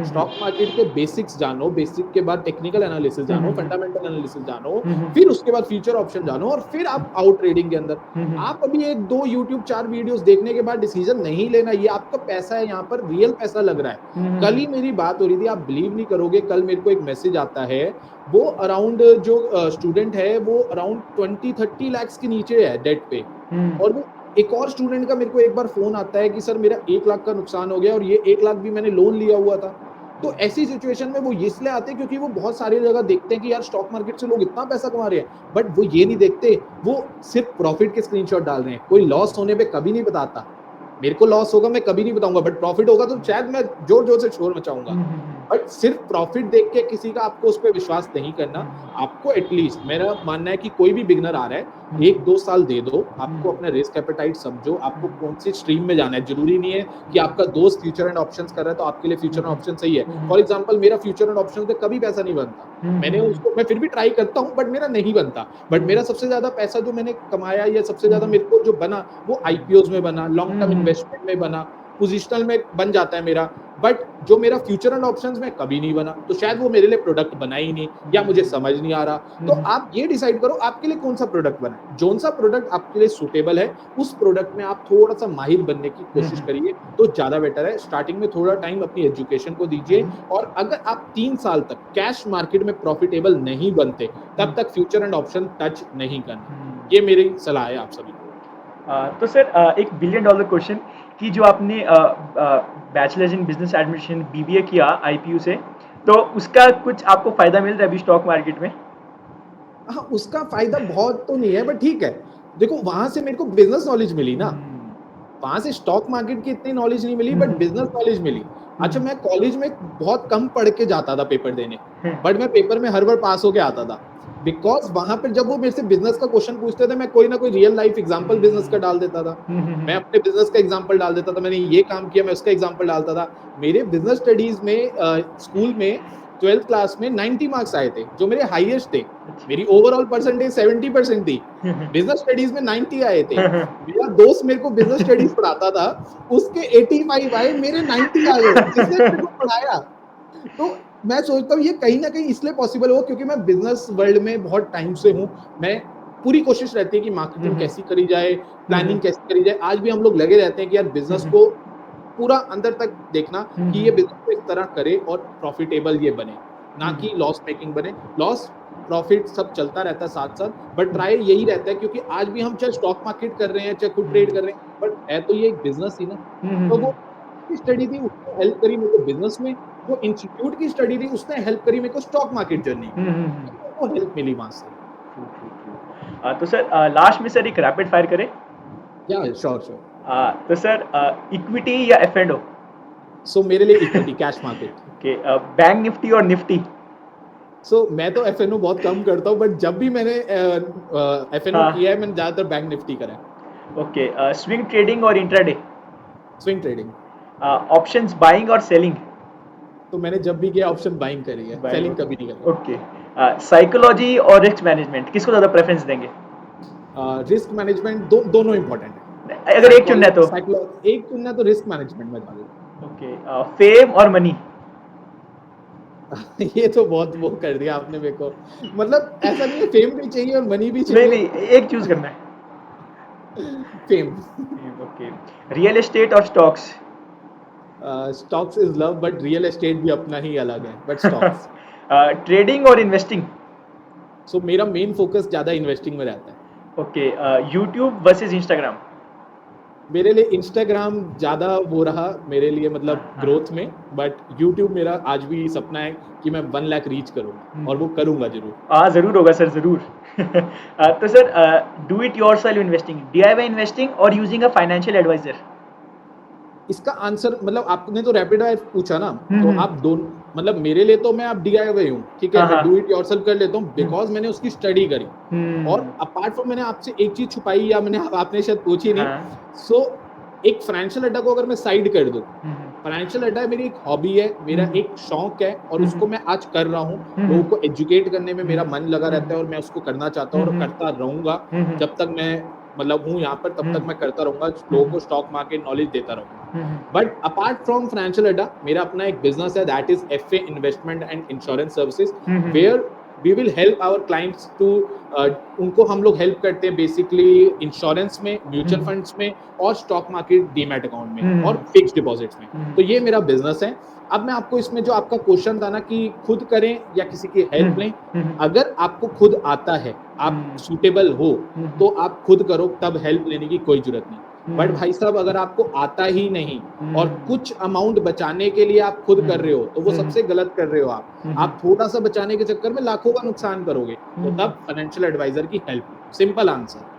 स्टॉक मार्केट के बेसिक्स जानो, बेसिक के बाद टेक्निकल एनालिसिस जानो, फंडामेंटल एनालिसिस जानो, फिर उसके बाद फ्यूचर ऑप्शन जानो, और फिर आप आओ ट्रेडिंग के अंदर। आप अभी 1-2 यूट्यूब 4 वीडियोस देखने के बाद डिसीजन नहीं लेना, ये आपका पैसा है, यहाँ पर रियल पैसा लग रहा है। कल ही मेरी बात हो रही थी, आप बिलीव नहीं करोगे, कल मेरे को एक मैसेज आता है, वो अराउंड जो स्टूडेंट है वो अराउंड 20-30 लाख के नीचे है डेट पे, और वो एक और स्टूडेंट का मेरे को एक बार फोन आता है कि सर मेरा 1 लाख का नुकसान हो गया, और ये 1 लाख भी मैंने लोन लिया हुआ था। तो ऐसी सिचुएशन में वो इसलिए आते हैं क्योंकि वो बहुत सारी जगह देखते हैं कि यार स्टॉक मार्केट से लोग इतना पैसा कमा रहे हैं, बट वो ये नहीं देखते, वो सिर्फ प्रॉफिट के स्क्रीनशॉट डाल रहे हैं। कोई लॉस होने पे कभी नहीं बताता, मेरे को लॉस होगा मैं कभी नहीं बताऊंगा, बट प्रॉफिट होगा तो शायद मैं जोर जोर से शोर मचाऊंगा। बट सिर्फ प्रॉफिट देख के किसी का आपको उस पर विश्वास नहीं करना। आपको एटलीस्ट, मेरा मानना है कि कोई भी बिगनर आ रहा है, 1-2 साल दे दो, आपको अपना रिस्क एपेटाइट समझो, आपको कौन सी स्ट्रीम में जाना है। जरूरी नहीं है कि आपका दोस्त फ्यूचर एंड ऑप्शंस कर रहा है तो आपके लिए फ्यूचर एंड ऑप्शन सही है। फॉर एग्जांपल मेरा फ्यूचर एंड ऑप्शन पे कभी पैसा नहीं बनता, मैं फिर भी ट्राई करता हूँ, बट मेरा नहीं बनता। बट मेरा सबसे ज्यादा पैसा जो मैंने कमाया या सबसे ज्यादा मेरे को जो बना वो आईपीओज में बना, लॉन्ग टर्म इन्वेस्टमेंट में बना, पोजिशनल में बन जाता है मेरा। बट जो मेरा फ्यूचर एंड ऑप्शंस में कभी नहीं बना, तो शायद वो मेरे लिए प्रोडक्ट बना ही नहीं, या मुझे समझ नहीं आ रहा। तो आप ये डिसाइड करो आपके लिए कौन सा प्रोडक्ट बना है, जोन सा प्रोडक्ट आपके लिए सुटेबल है, उस प्रोडक्ट में आप थोड़ा सा माहिर बनने की कोशिश करिए तो ज्यादा बेटर है। स्टार्टिंग में थोड़ा टाइम अपनी एजुकेशन को दीजिए, और अगर आप 3 साल तक कैश मार्केट में प्रॉफिटेबल नहीं बनते तब तक फ्यूचर एंड ऑप्शन टच नहीं करना। ये मेरी सलाह है आप सभी को। तो सर एक $1 बिलियन क्वेश्चन कि जो आपने bachelors in business administration BBA किया आईपीयू से, तो उसका कुछ आपको फायदा मिल रहा है अभी स्टॉक मार्केट में? हाँ, उसका फायदा बहुत तो नहीं है, बट ठीक है। देखो वहां से मेरे को बिजनेस नॉलेज मिली ना, वहां से स्टॉक मार्केट की इतनी नॉलेज नहीं मिली, बट बिजनेस नॉलेज मिली। अच्छा, मैं कॉलेज में बहुत कम पढ़ के जाता था पेपर देने, बट मैं पेपर में हर बार पास होके आता था, बिकॉज वहां पर जब वो मेरे से बिजनेस का क्वेश्चन पूछते थे, मैं कोई ना कोई रियल लाइफ एग्जांपल बिजनेस का डाल देता था। मैं अपने बिजनेस का एग्जांपल डाल देता था, मैंने ये काम किया, मैं उसका एग्जांपल डालता था। मेरे बिजनेस स्टडीज में स्कूल में 12th क्लास में 90 मार्क्स आए थे, जो मेरे हाईएस्ट थे। मेरी ओवरऑल परसेंटेज 70% थी, बिजनेस स्टडीज में 90 आए थे। मेरा दोस्त मेरे को बिजनेस स्टडीज पढ़ाता था, उसके 85 आए, मेरे 90 आ गए, जिसने मेरे को पढ़ाया। तो मैं सोचता हूँ ये कहीं ना कहीं इसलिए पॉसिबल हो क्योंकि मैं बिजनेस वर्ल्ड में बहुत टाइम से हूँ। मैं पूरी कोशिश रहती है कि मार्केटिंग कैसी करी जाए, प्लानिंग कैसी करी जाए। आज भी हम लोग लगे रहते हैं कि यार बिजनेस को पूरा अंदर तक देखना कि ये बिजनेस को इस तरह करे और प्रॉफिटेबल ये बने, ना कि लॉस मेकिंग बने। लॉस प्रॉफिट सब चलता रहता है साथ साथ, बट ट्राई यही रहता है, क्योंकि आज भी हम चाहे स्टॉक मार्केट कर रहे हैं, चाहे खुद ट्रेड कर रहे हैं, बट है तो ये एक बिजनेस ही ना। तो वो स्टडी थी उसने हेल्प करी मेरे को बिजनेस में, जो इंस्टीट्यूट की स्टडी थी उसने हेल्प करी मेरे को स्टॉक मार्केट जर्नी में, वो हेल्प मिली वहां से। तो सर लास्ट में सर एक रैपिड फायर करें? या श्योर। तो सर इक्विटी या F&O? सो मेरे लिए equity, cash market. Okay, bank Nifty और निफ्टी? सो मैं तो F&O बहुत कम करता हूँ, बट जब भी मैंने F&O किया है मैंने ज्यादातर बैंक निफ्टी करा है। ओके, स्विंग ट्रेडिंग और intraday? Swing trading. Options buying और सेलिंग? तो मैंने जब भी किया ऑप्शन बाइंग करी है, सेलिंग कभी नहीं करी। ओके, साइकोलॉजी और रिस्क मैनेजमेंट, किसको ज्यादा प्रेफरेंस देंगे? रिस्क मैनेजमेंट दोनों इंपॉर्टेंट है। अगर एक चुनना है तो? एक चुनना है तो रिस्क मैनेजमेंट में डालूंगा। ओके, फेम और मनी? ये तो बहुत वो कर दिया आपने मेरे को, मतलब ऐसा नहीं है, फेम भी चाहिए और मनी भी चाहिए। नहीं, एक चूज करना है। फेम। ओके, रियल एस्टेट और stocks? Stocks is love, but real estate भी अपना ही अलग है, बट स्टॉक्स। ट्रेडिंग और इन्वेस्टिंग? सो मेरा मेन फोकस ज्यादा इन्वेस्टिंग में रहता है। Okay, YouTube versus Instagram? मेरे लिए इंस्टाग्राम ज्यादा वो रहा मेरे लिए, मतलब ग्रोथ में, बट यूट्यूब मेरा आज भी सपना है कि मैं 1 लाख रीच करूँ, और वो करूंगा जरूर। जरूर होगा सर, जरूर। तो sir do it yourself investing, DIY investing और यूजिंग अ फाइनेंशियल एडवाइजर? इसका आंसर, मतलब आपने तो रैपिड फायर पूछा ना, तो आप दोनों, मतलब मेरे लिए तो मैं आप DIY हूँ, ठीक है, मैं डू इट योरसेल्फ कर लेता हूँ बिकॉज मैंने उसकी स्टडी करी। और अपार्ट फ्रॉम, मैंने आपसे एक चीज छुपाई या आपने शायद पूछी नहीं। सो एक फाइनेंशियल अड्डा को अगर मैं साइड कर दूं, फाइनेंशियल अड्डा मेरी एक हॉबी है, मेरा एक शौक है, और उसको मैं आज कर रहा हूँ। लोगों को एजुकेट करने में मेरा मन लगा रहता है, और मैं उसको करना चाहता हूँ और करता रहूंगा जब तक मैं मतलब हूँ यहाँ पर, तब तक मैं करता रहूंगा, लोगों को स्टॉक मार्केट नॉलेज देता रहूंगा। बट अपार्ट फ्रॉम फाइनेंशियल अड्डा, मेरा अपना एक बिजनेस है, that is FA investment and insurance services, where we will help our clients to, उनको हम लोग हेल्प करते हैं बेसिकली इंश्योरेंस में, म्यूचुअल फंड्स में, और स्टॉक मार्केट डीमैट अकाउंट में, और फिक्स्ड डिपॉजिट्स में। तो ये मेरा बिजनेस है। अब मैं आपको इसमें जो आपका क्वेश्चन था ना कि खुद करें या किसी की हेल्प लें, अगर आपको खुद आता है, आप सुटेबल हो, तो आप खुद करो, तब हेल्प लेने की कोई जरूरत नहीं। बट भाई साहब अगर आपको आता ही नहीं और हम्म, कुछ अमाउंट बचाने के लिए आप खुद कर रहे हो तो वो हम्म, सबसे गलत कर रहे हो आप थोड़ा सा बचाने के चक्कर में लाखों का नुकसान करोगे, तो तब फाइनेंशियल एडवाइजर की हेल्प, सिंपल आंसर।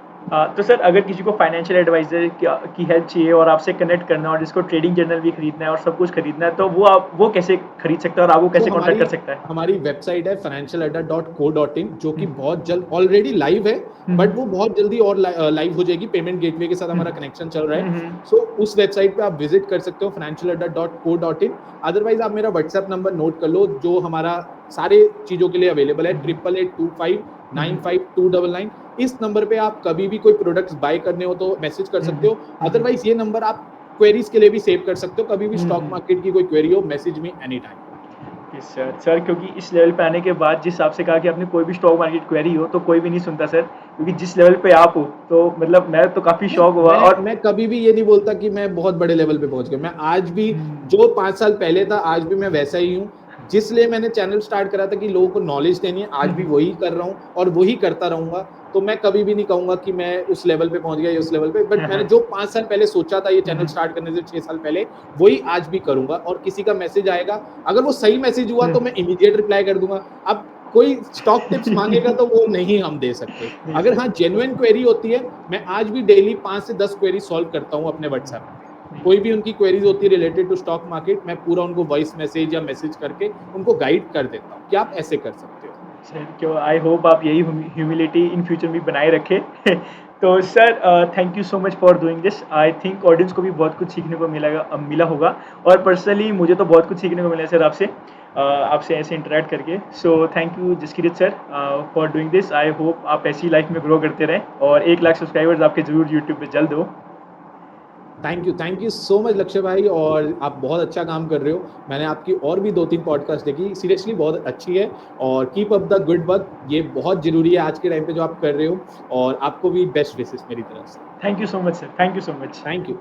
तो सर अगर किसी को फाइनेंशियल एडवाइजर की हेल्प चाहिए और आपसे कनेक्ट करना है और जिसको ट्रेडिंग जर्नल भी खरीदना है और सब कुछ खरीदना है, तो वो कैसे खरीद सकता है और आपको तो कैसे कॉन्टैक्ट कर सकता है? हमारी वेबसाइट है financialadda.co.in जो कि हम्म, बहुत जल्द ऑलरेडी लाइव है, हम्म, बट वो बहुत जल्दी और लाइव हो जाएगी, पेमेंट गेटवे के साथ हमारा कनेक्शन चल रहा है। हम्म, सो उस वेबसाइट पे आप विजिट कर सकते हो financialadda.co.in। अदरवाइज आप मेरा व्हाट्सएप नंबर नोट कर लो जो हमारा सारे चीजों के लिए अवेलेबल है, 8882595299। इस नंबर पे आप कभी भी कोई प्रोडक्ट्स बाय करने हो तो मैसेज कर सकते हो। अदरवाइज ये नंबर आप क्वेरीज के लिए भी सेव कर सकते हो, कभी भी स्टॉक मार्केट की कोई क्वेरी हो, message me any time. Sir sir क्योंकि इस लेवल पे आने के बाद जिस हिसाब से कहा कि आपने कोई भी स्टॉक मार्केट क्वेरी हो तो कोई भी नहीं सुनता सर, क्योंकि जिस लेवल पे आप हो तो मतलब मैं तो काफ़ी नहीं, शौक हुआ। और मैं कभी भी ये नहीं बोलता कि मैं बहुत बड़े लेवल पे पहुंच गया। मैं आज भी जो 5 साल पहले था आज भी मैं वैसा ही हूँ। जिस लिए मैंने चैनल स्टार्ट करा था कि लोगों को नॉलेज देनी है, आज भी वही कर रहा हूँ और वही करता रहूंगा। तो मैं कभी भी नहीं कहूंगा कि मैं उस लेवल पे पहुंच गया या उस लेवल पे, बट मैंने जो 5 साल पहले सोचा था ये चैनल स्टार्ट करने से 6 साल पहले, वही आज भी करूंगा। और किसी का मैसेज आएगा, अगर वो सही मैसेज हुआ तो मैं इमीडिएट रिप्लाई कर दूंगा। अब कोई स्टॉक टिप्स मांगेगा तो वो नहीं हम दे सकते। नहीं अगर सर, हाँ जेन्युइन क्वेरी होती है, मैं आज भी डेली 5 से 10 क्वेरी सॉल्व करता हूँ अपने व्हाट्सएप पे। कोई भी उनकी क्वेरीज होती है रिलेटेड टू स्टॉक मार्केट, मैं पूरा उनको वॉइस मैसेज या मैसेज करके उनको गाइड कर देता हूँ कि आप ऐसे कर सकते हो। सर क्यों आई होप आप यही ह्यूमिलिटी इन फ्यूचर भी बनाए रखें। तो sir thank you so much for doing this. I think audience को भी बहुत कुछ सीखने को मिला होगा, और पर्सनली मुझे तो बहुत कुछ सीखने को मिला है सर आपसे, आपसे ऐसे इंटरेक्ट करके। So thank you Jaskirat sir for doing this. I hope आप ऐसी लाइफ में ग्रो करते रहें और 1 लाख सब्सक्राइबर्स आपके जरूर यूट्यूब पे जल्द हो। थैंक यू सो मच लक्ष्य भाई, और आप बहुत अच्छा काम कर रहे हो। मैंने आपकी और भी 2-3 पॉडकास्ट देखी, सीरियसली बहुत अच्छी है। और keep up the good work, ये बहुत जरूरी है आज के टाइम पे जो आप कर रहे हो। और आपको भी बेस्ट विशेस मेरी तरफ से। Thank you so much sir, thank you so much. Thank you.